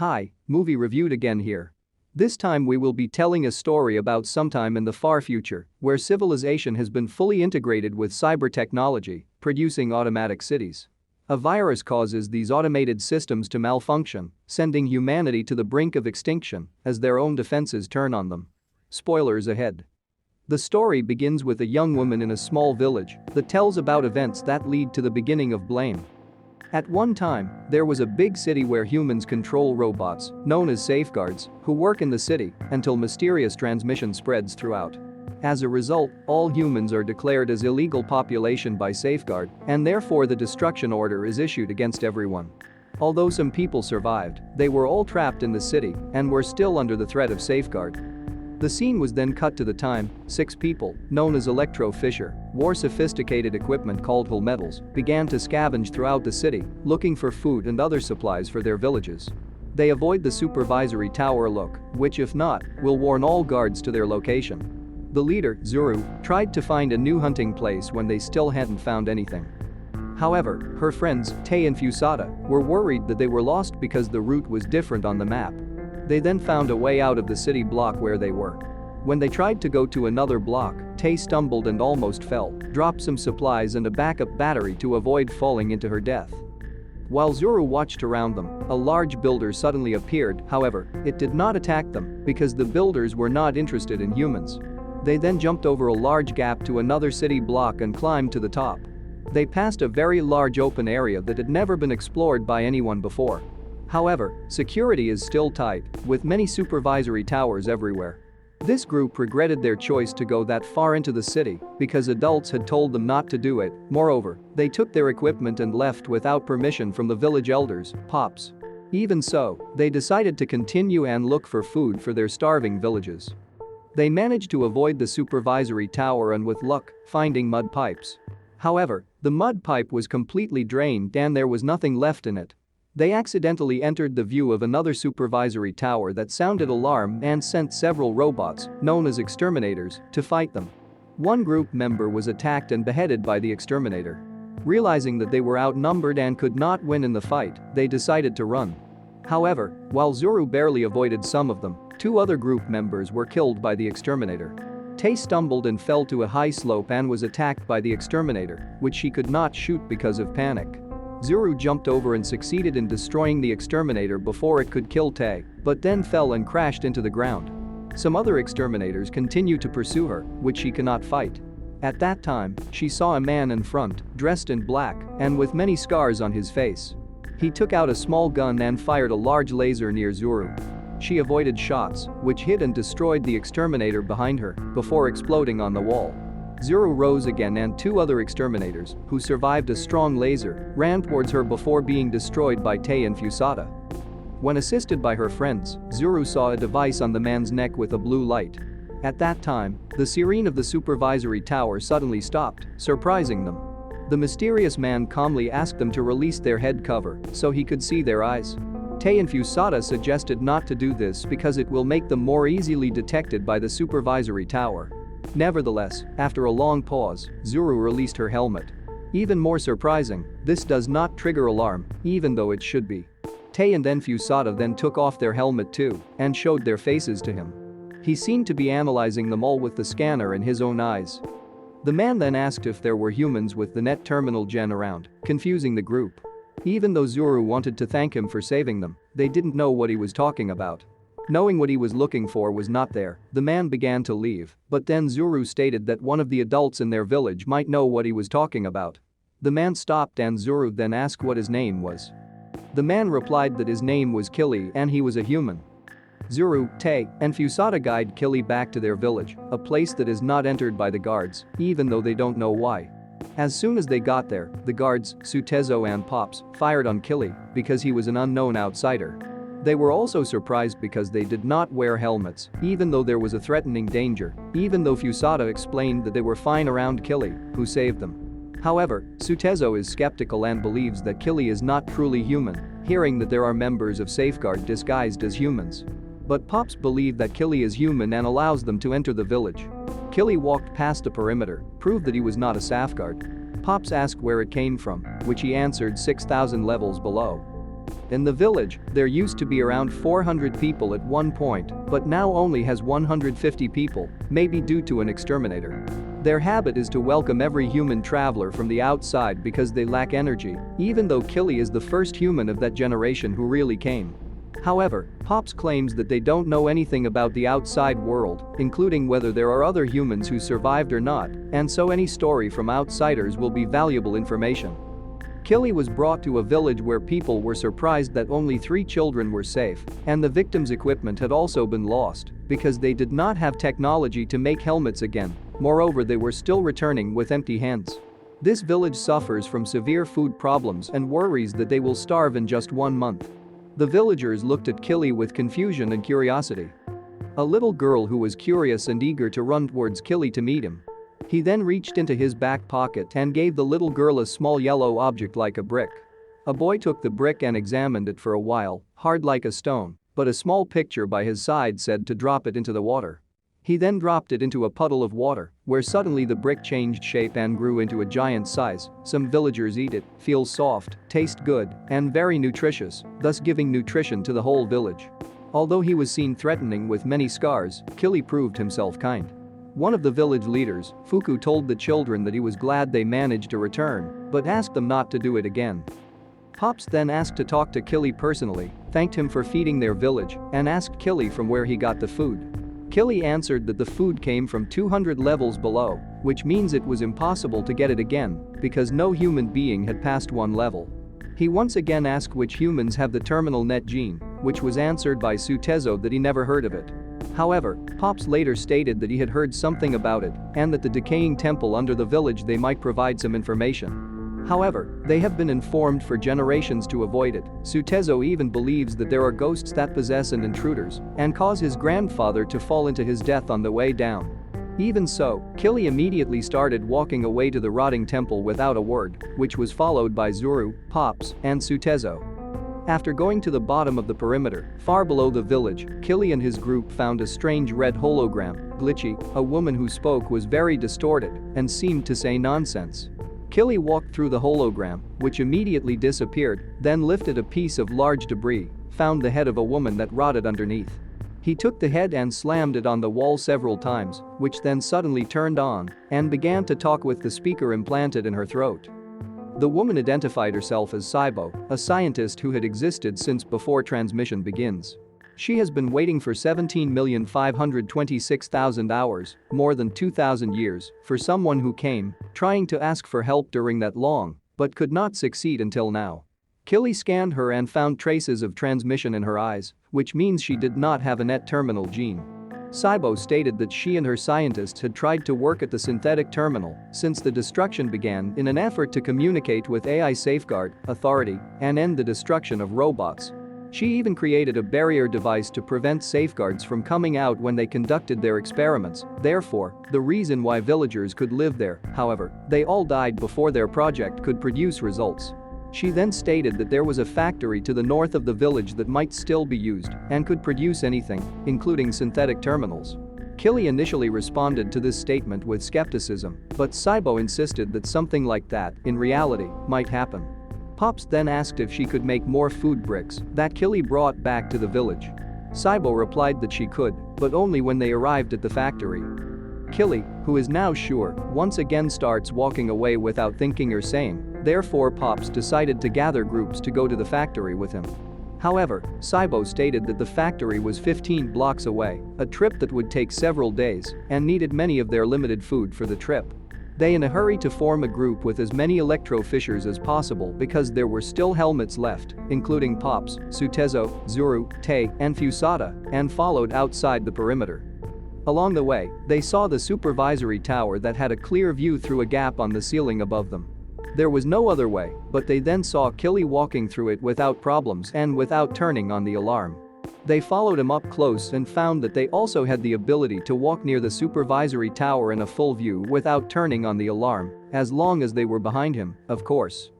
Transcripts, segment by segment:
Hi, movie reviewed again here. This time we will be telling a story about sometime in the far future where civilization has been fully integrated with cyber technology, producing automatic cities. A virus causes these automated systems to malfunction, sending humanity to the brink of extinction as their own defenses turn on them. Spoilers ahead. The story begins with a young woman in a small village that tells about events that lead to the beginning of blame. At one time, there was a big city where humans control robots, known as safeguards, who work in the city until mysterious transmission spreads throughout. As a result, all humans are declared as illegal population by Safeguard, and therefore the destruction order is issued against everyone. Although some people survived, they were all trapped in the city and were still under the threat of Safeguard. The scene was then cut to the time 6 people, known as Electro Fisher, wore sophisticated equipment called hull metals, began to scavenge throughout the city, looking for food and other supplies for their villages. They avoid the supervisory tower look, which if not, will warn all guards to their location. The leader, Zuru, tried to find a new hunting place when they still hadn't found anything. However, her friends, Tay and Fusata, were worried that they were lost because the route was different on the map. They then found a way out of the city block where they were. When they tried to go to another block, Tay stumbled and almost fell, dropped some supplies and a backup battery to avoid falling into her death. While Zuru watched around them, a large builder suddenly appeared, however, it did not attack them because the builders were not interested in humans. They then jumped over a large gap to another city block and climbed to the top. They passed a very large open area that had never been explored by anyone before. However, security is still tight, with many supervisory towers everywhere. This group regretted their choice to go that far into the city because adults had told them not to do it. Moreover, they took their equipment and left without permission from the village elders, Pops. Even so, they decided to continue and look for food for their starving villages. They managed to avoid the supervisory tower and with luck, finding mud pipes. However, the mud pipe was completely drained and there was nothing left in it. They accidentally entered the view of another supervisory tower that sounded alarm and sent several robots, known as exterminators, to fight them. One group member was attacked and beheaded by the exterminator. Realizing that they were outnumbered and could not win in the fight, they decided to run. However, while Zuru barely avoided some of them, 2 other group members were killed by the exterminator. Tay stumbled and fell to a high slope and was attacked by the exterminator, which she could not shoot because of panic. Zuru jumped over and succeeded in destroying the exterminator before it could kill Tay, but then fell and crashed into the ground. Some other exterminators continued to pursue her, which she cannot fight. At that time, she saw a man in front, dressed in black and with many scars on his face. He took out a small gun and fired a large laser near Zuru. She avoided shots, which hit and destroyed the exterminator behind her before exploding on the wall. Zuru rose again and 2 other exterminators, who survived a strong laser, ran towards her before being destroyed by Tay and Fusata. When assisted by her friends, Zuru saw a device on the man's neck with a blue light. At that time, the siren of the supervisory tower suddenly stopped, surprising them. The mysterious man calmly asked them to release their head cover so he could see their eyes. Tay and Fusata suggested not to do this because it will make them more easily detected by the supervisory tower. Nevertheless, after a long pause, Zuru released her helmet. Even more surprising, this does not trigger alarm, even though it should be. Tay and then Fusata then took off their helmet too and showed their faces to him. He seemed to be analyzing them all with the scanner in his own eyes. The man then asked if there were humans with the net terminal gen around, confusing the group. Even though Zuru wanted to thank him for saving them, they didn't know what he was talking about. Knowing what he was looking for was not there, the man began to leave, but then Zuru stated that one of the adults in their village might know what he was talking about. The man stopped and Zuru then asked what his name was. The man replied that his name was Killy and he was a human. Zuru, Tay, and Fusata guide Killy back to their village, a place that is not entered by the guards, even though they don't know why. As soon as they got there, the guards, Sutezo and Pops, fired on Killy because he was an unknown outsider. They were also surprised because they did not wear helmets, even though there was a threatening danger, even though Fusata explained that they were fine around Killy, who saved them. However, Sutezo is skeptical and believes that Killy is not truly human, hearing that there are members of Safeguard disguised as humans. But Pops believe that Killy is human and allows them to enter the village. Killy walked past the perimeter, proved that he was not a Safeguard. Pops asked where it came from, which he answered 6,000 levels below. In the village, there used to be around 400 people at one point, but now only has 150 people, maybe due to an exterminator. Their habit is to welcome every human traveler from the outside because they lack energy, even though Killy is the first human of that generation who really came. However, Pops claims that they don't know anything about the outside world, including whether there are other humans who survived or not, and so any story from outsiders will be valuable information. Killy was brought to a village where people were surprised that only 3 children were safe, and the victims' equipment had also been lost because they did not have technology to make helmets again. Moreover, they were still returning with empty hands. This village suffers from severe food problems and worries that they will starve in just 1 month. The villagers looked at Killy with confusion and curiosity. A little girl who was curious and eager to run towards Killy to meet him. He then reached into his back pocket and gave the little girl a small yellow object like a brick. A boy took the brick and examined it for a while, hard like a stone, but a small picture by his side said to drop it into the water. He then dropped it into a puddle of water, where suddenly the brick changed shape and grew into a giant size. Some villagers eat it, feel soft, taste good, and very nutritious, thus giving nutrition to the whole village. Although he was seen threatening with many scars, Killy proved himself kind. One of the village leaders, Fuku, told the children that he was glad they managed to return, but asked them not to do it again. Pops then asked to talk to Killy personally, thanked him for feeding their village, and asked Killy from where he got the food. Killy answered that the food came from 200 levels below, which means it was impossible to get it again because no human being had passed 1 level. He once again asked which humans have the terminal net gene, which was answered by Sutezo that he never heard of it. However, Pops later stated that he had heard something about it and that the decaying temple under the village they might provide some information. However, they have been informed for generations to avoid it. Sutezo even believes that there are ghosts that possess and intruders and cause his grandfather to fall into his death on the way down. Even so, Killy immediately started walking away to the rotting temple without a word, which was followed by Zuru, Pops, and Sutezo. After going to the bottom of the perimeter, far below the village, Killy and his group found a strange red hologram, glitchy. A woman who spoke was very distorted and seemed to say nonsense. Killy walked through the hologram, which immediately disappeared, then lifted a piece of large debris, found the head of a woman that rotted underneath. He took the head and slammed it on the wall several times, which then suddenly turned on and began to talk with the speaker implanted in her throat. The woman identified herself as Saibo, a scientist who had existed since before transmission begins. She has been waiting for 17,526,000 hours, more than 2,000 years, for someone who came, trying to ask for help during that long, but could not succeed until now. Killy scanned her and found traces of transmission in her eyes, which means she did not have a net terminal gene. Saibo stated that she and her scientists had tried to work at the synthetic terminal since the destruction began in an effort to communicate with AI Safeguard Authority and end the destruction of robots. She even created a barrier device to prevent safeguards from coming out when they conducted their experiments, therefore, the reason why villagers could live there. However, they all died before their project could produce results. She then stated that there was a factory to the north of the village that might still be used and could produce anything, including synthetic terminals. Killy initially responded to this statement with skepticism, but Saibo insisted that something like that, in reality, might happen. Pops then asked if she could make more food bricks that Killy brought back to the village. Saibo replied that she could, but only when they arrived at the factory. Killy, who is now sure, once again starts walking away without thinking or saying. Therefore, Pops decided to gather groups to go to the factory with him. However, Saibo stated that the factory was 15 blocks away, a trip that would take several days, and needed many of their limited food for the trip. They in a hurry to form a group with as many electro-fishers as possible because there were still helmets left, including Pops, Sutezo, Zuru, Tei, and Fusada, and followed outside the perimeter. Along the way, they saw the supervisory tower that had a clear view through a gap on the ceiling above them. There was no other way, but they then saw Killy walking through it without problems and without turning on the alarm. They followed him up close and found that they also had the ability to walk near the supervisory tower in a full view without turning on the alarm, as long as they were behind him, of course.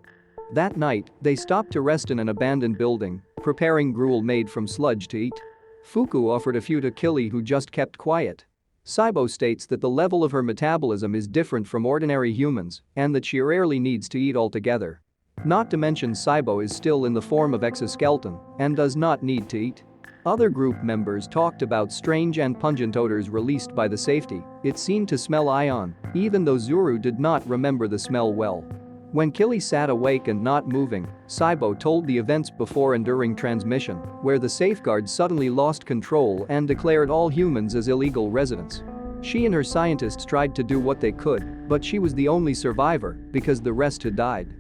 That night, they stopped to rest in an abandoned building, preparing gruel made from sludge to eat. Fuku offered a few to Killy, who just kept quiet. Saibo states that the level of her metabolism is different from ordinary humans and that she rarely needs to eat altogether. Not to mention Saibo is still in the form of exoskeleton and does not need to eat. Other group members talked about strange and pungent odors released by the safety. It seemed to smell ion, even though Zuru did not remember the smell well. When Killy sat awake and not moving, Saibo told the events before and during transmission, where the safeguard suddenly lost control and declared all humans as illegal residents. She and her scientists tried to do what they could, but she was the only survivor because the rest had died.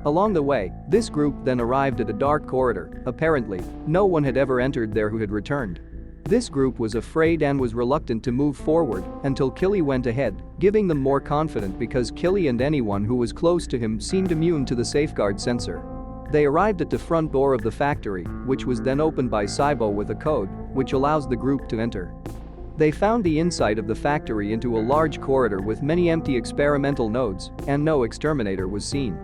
Along the way, this group then arrived at a dark corridor. Apparently, no one had ever entered there who had returned. This group was afraid and was reluctant to move forward until Killy went ahead, giving them more confidence because Killy and anyone who was close to him seemed immune to the safeguard sensor. They arrived at the front door of the factory, which was then opened by Saibo with a code, which allows the group to enter. They found the inside of the factory into a large corridor with many empty experimental nodes, and no exterminator was seen.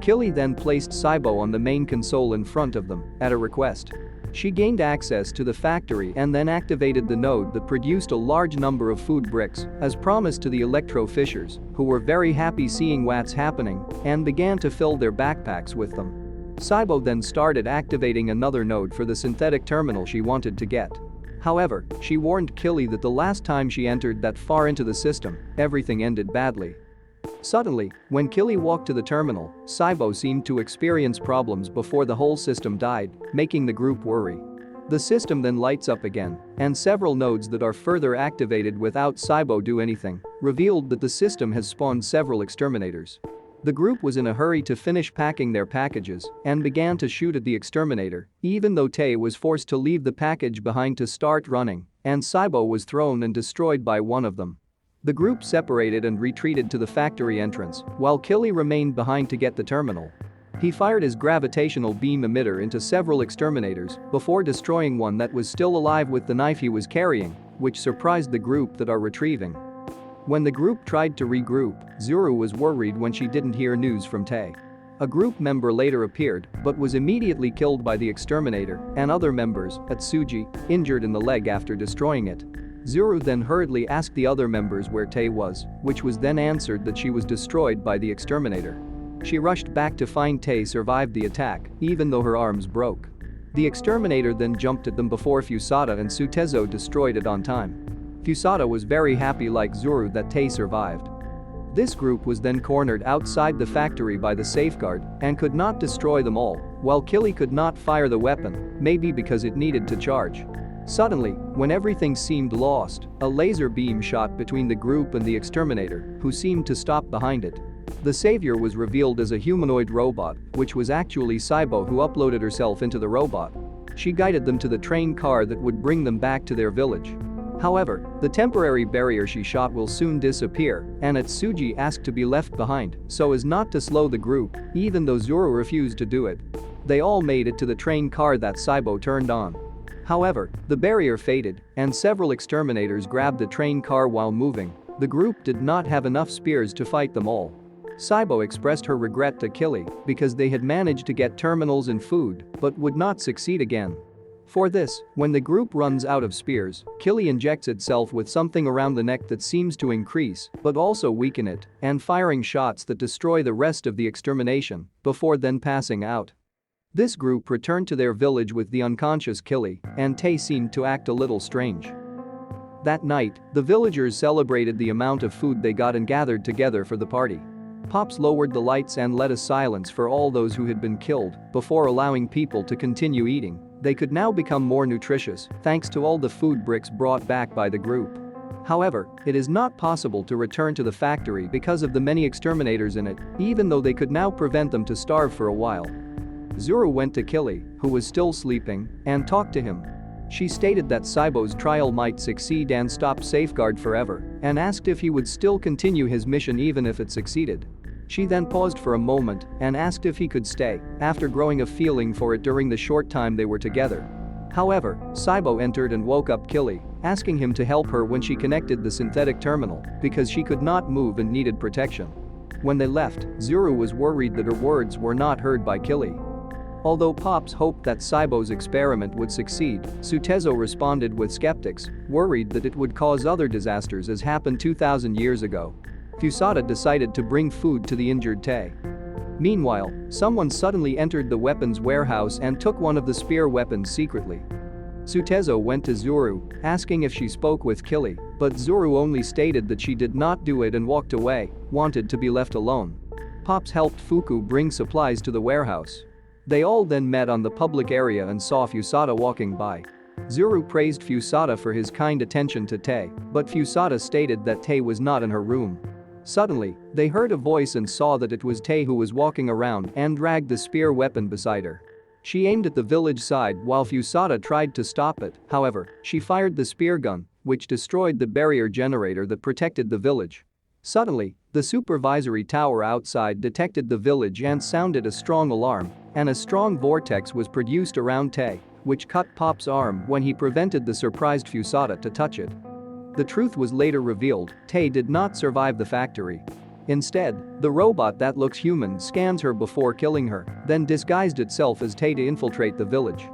Killy then placed Saibo on the main console in front of them, at a request. She gained access to the factory and then activated the node that produced a large number of food bricks, as promised to the electro-fishers, who were very happy seeing what's happening and began to fill their backpacks with them. Saibo then started activating another node for the synthetic terminal she wanted to get. However, she warned Killy that the last time she entered that far into the system, everything ended badly. Suddenly, when Killy walked to the terminal, Saibo seemed to experience problems before the whole system died, making the group worry. The system then lights up again, and several nodes that are further activated without Saibo do anything, revealed that the system has spawned several exterminators. The group was in a hurry to finish packing their packages and began to shoot at the exterminator, even though Tay was forced to leave the package behind to start running, and Saibo was thrown and destroyed by one of them. The group separated and retreated to the factory entrance, while Killy remained behind to get the terminal. He fired his gravitational beam emitter into several exterminators before destroying one that was still alive with the knife he was carrying, which surprised the group that are retrieving. When the group tried to regroup, Zuru was worried when she didn't hear news from Tay. A group member later appeared but was immediately killed by the exterminator and other members, Atsuji, injured in the leg after destroying it. Zuru then hurriedly asked the other members where Tay was, which was then answered that she was destroyed by the exterminator. She rushed back to find Tay survived the attack, even though her arms broke. The exterminator then jumped at them before Fusada and Sutezo destroyed it on time. Fusada was very happy like Zuru that Tay survived. This group was then cornered outside the factory by the safeguard and could not destroy them all, while Killy could not fire the weapon, maybe because it needed to charge. Suddenly, when everything seemed lost, a laser beam shot between the group and the exterminator, who seemed to stop behind it. The savior was revealed as a humanoid robot, which was actually Saibo who uploaded herself into the robot. She guided them to the train car that would bring them back to their village. However, the temporary barrier she shot will soon disappear, and Atsuji asked to be left behind so as not to slow the group, even though Zoro refused to do it. They all made it to the train car that Saibo turned on. However, the barrier faded, and several exterminators grabbed the train car while moving. The group did not have enough spears to fight them all. Saibo expressed her regret to Killy because they had managed to get terminals and food but would not succeed again. For this, when the group runs out of spears, Killy injects itself with something around the neck that seems to increase but also weaken it, and firing shots that destroy the rest of the extermination before then passing out. This group returned to their village with the unconscious Killy, and Tay seemed to act a little strange. That night, the villagers celebrated the amount of food they got and gathered together for the party. Pops lowered the lights and led a silence for all those who had been killed before allowing people to continue eating. They could now become more nutritious thanks to all the food bricks brought back by the group. However, it is not possible to return to the factory because of the many exterminators in it, even though they could now prevent them to starve for a while. Zuru went to Killy, who was still sleeping, and talked to him. She stated that Saibo's trial might succeed and stop Safeguard forever, and asked if he would still continue his mission even if it succeeded. She then paused for a moment and asked if he could stay, after growing a feeling for it during the short time they were together. However, Saibo entered and woke up Killy, asking him to help her when she connected the synthetic terminal because she could not move and needed protection. When they left, Zuru was worried that her words were not heard by Killy. Although Pops hoped that Saibo's experiment would succeed, Sutezo responded with skeptics, worried that it would cause other disasters as happened 2,000 years ago. Fusada decided to bring food to the injured Tay. Meanwhile, someone suddenly entered the weapons warehouse and took one of the spear weapons secretly. Sutezo went to Zuru, asking if she spoke with Killy, but Zuru only stated that she did not do it and walked away, wanted to be left alone. Pops helped Fuku bring supplies to the warehouse. They all then met on the public area and saw Fusada walking by. Zuru praised Fusada for his kind attention to Tei, but Fusada stated that Tei was not in her room. Suddenly, they heard a voice and saw that it was Tei who was walking around and dragged the spear weapon beside her. She aimed at the village side while Fusada tried to stop it, however, she fired the spear gun, which destroyed the barrier generator that protected the village. Suddenly, the supervisory tower outside detected the village and sounded a strong alarm, and a strong vortex was produced around Tei, which cut Pop's arm when he prevented the surprised Fusada to touch it. The truth was later revealed, Tei did not survive the factory. Instead, the robot that looks human scans her before killing her, then disguised itself as Tei to infiltrate the village.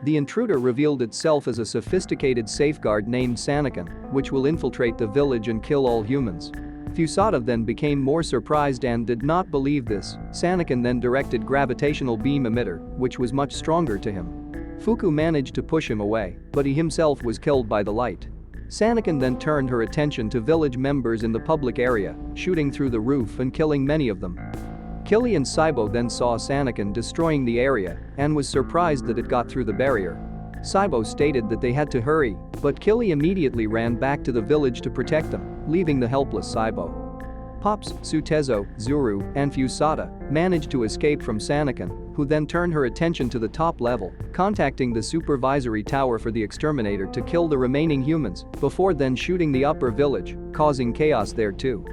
The intruder revealed itself as a sophisticated safeguard named Sanakan, which will infiltrate the village and kill all humans. Fusada then became more surprised and did not believe this. Sanakan then directed gravitational beam emitter, which was much stronger to him. Fuku managed to push him away, but he himself was killed by the light. Sanakan then turned her attention to village members in the public area, shooting through the roof and killing many of them. Killy and Saibo then saw Sanakan destroying the area and was surprised that it got through the barrier. Saibo stated that they had to hurry, but Killy immediately ran back to the village to protect them, leaving the helpless Saibo. Pops, Sutezo, Zuru, and Fusada managed to escape from Sanakan, who then turned her attention to the top level, contacting the supervisory tower for the exterminator to kill the remaining humans, before then shooting the upper village, causing chaos there too.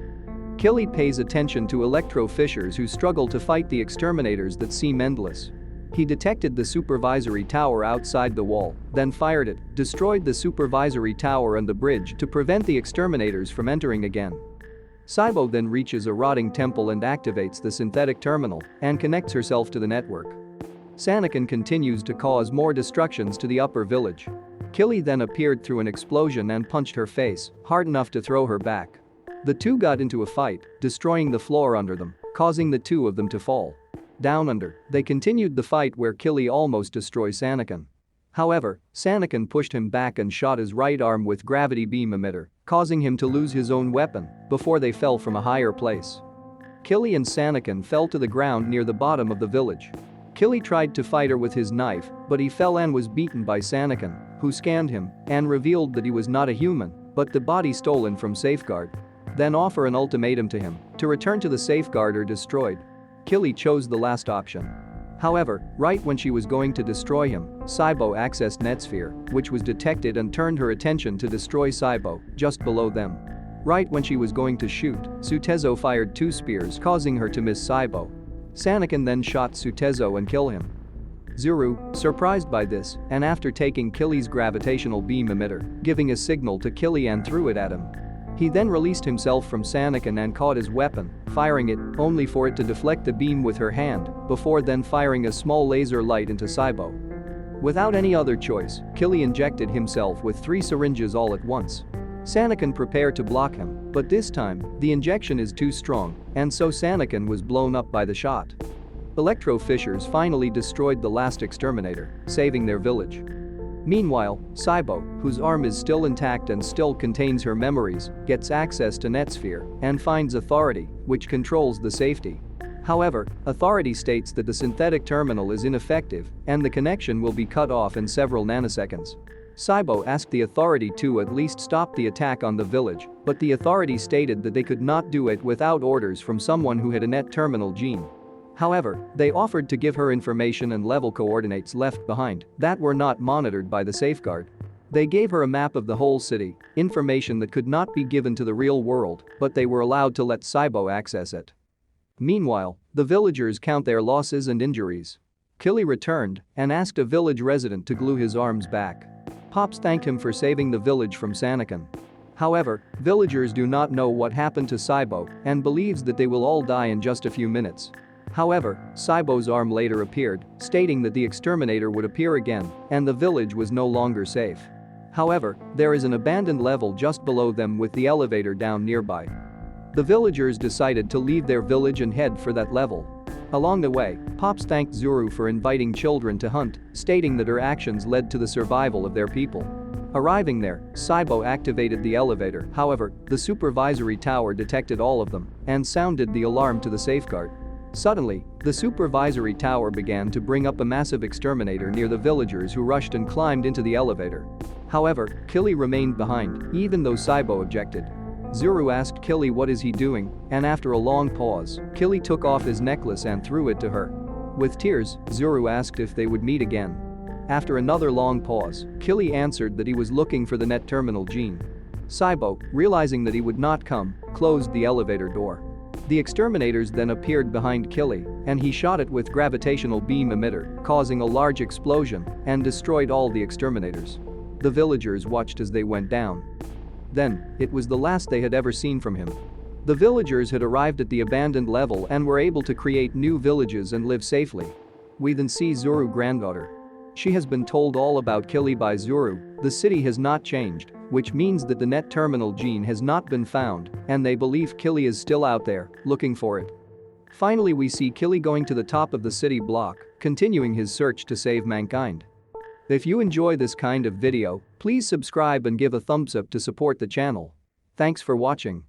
Killy pays attention to electro fissures who struggle to fight the exterminators that seem endless. He detected the supervisory tower outside the wall, then fired it, destroyed the supervisory tower and the bridge to prevent the exterminators from entering again. Saibo then reaches a rotting temple and activates the synthetic terminal and connects herself to the network. Sanakan continues to cause more destructions to the upper village. Killy then appeared through an explosion and punched her face, hard enough to throw her back. The two got into a fight, destroying the floor under them, causing the two of them to fall. Down under, they continued the fight where Killy almost destroys Sanakan. However, Sanakan pushed him back and shot his right arm with gravity beam emitter, causing him to lose his own weapon before they fell from a higher place. Killy and Sanakan fell to the ground near the bottom of the village. Killy tried to fight her with his knife, but he fell and was beaten by Sanakan, who scanned him and revealed that he was not a human, but the body stolen from Safeguard. Then offer an ultimatum to him to return to the Safeguard or destroyed. Killy chose the last option. However, right when she was going to destroy him, Saibo accessed Netsphere, which was detected and turned her attention to destroy Saibo, just below them. Right when she was going to shoot, Sutezo fired 2 spears causing her to miss Saibo. Sanakan then shot Sutezo and killed him. Zuru, surprised by this, and after taking Killy's gravitational beam emitter, giving a signal to Killy and threw it at him. He then released himself from Sanakan and caught his weapon, firing it only for it to deflect the beam with her hand, before then firing a small laser light into Saibo. Without any other choice, Killy injected himself with 3 syringes all at once. Sanakan prepared to block him, but this time, the injection is too strong, and so Sanakan was blown up by the shot. Electro fissures finally destroyed the last exterminator, saving their village. Meanwhile, Saibo, whose arm is still intact and still contains her memories, gets access to Netsphere and finds Authority, which controls the safety. However, Authority states that the synthetic terminal is ineffective and the connection will be cut off in several nanoseconds. Saibo asked the Authority to at least stop the attack on the village, but the Authority stated that they could not do it without orders from someone who had a net terminal gene. However, they offered to give her information and level coordinates left behind that were not monitored by the Safeguard. They gave her a map of the whole city, information that could not be given to the real world, but they were allowed to let Saibo access it. Meanwhile, the villagers count their losses and injuries. Killy returned and asked a village resident to glue his arms back. Pops thanked him for saving the village from Sanakan. However, villagers do not know what happened to Saibo and believes that they will all die in just a few minutes. However, Saibo's arm later appeared, stating that the exterminator would appear again and the village was no longer safe. However, there is an abandoned level just below them with the elevator down nearby. The villagers decided to leave their village and head for that level. Along the way, Pops thanked Zuru for inviting children to hunt, stating that her actions led to the survival of their people. Arriving there, Saibo activated the elevator, however, the supervisory tower detected all of them and sounded the alarm to the safeguard. Suddenly, the supervisory tower began to bring up a massive exterminator near the villagers who rushed and climbed into the elevator. However, Killy remained behind, even though Saibo objected. Zuru asked Killy what is he doing, and after a long pause, Killy took off his necklace and threw it to her. With tears, Zuru asked if they would meet again. After another long pause, Killy answered that he was looking for the net terminal gene. Saibo, realizing that he would not come, closed the elevator door. The exterminators then appeared behind Killy, and he shot it with gravitational beam emitter, causing a large explosion and destroyed all the exterminators. The villagers watched as they went down. Then, it was the last they had ever seen from him. The villagers had arrived at the abandoned level and were able to create new villages and live safely. We then see Zuru's granddaughter. She has been told all about Killy by Zuru. The city has not changed, which means that the net terminal gene has not been found, and they believe Killy is still out there, looking for it. Finally, we see Killy going to the top of the city block, continuing his search to save mankind. If you enjoy this kind of video, please subscribe and give a thumbs up to support the channel. Thanks for watching.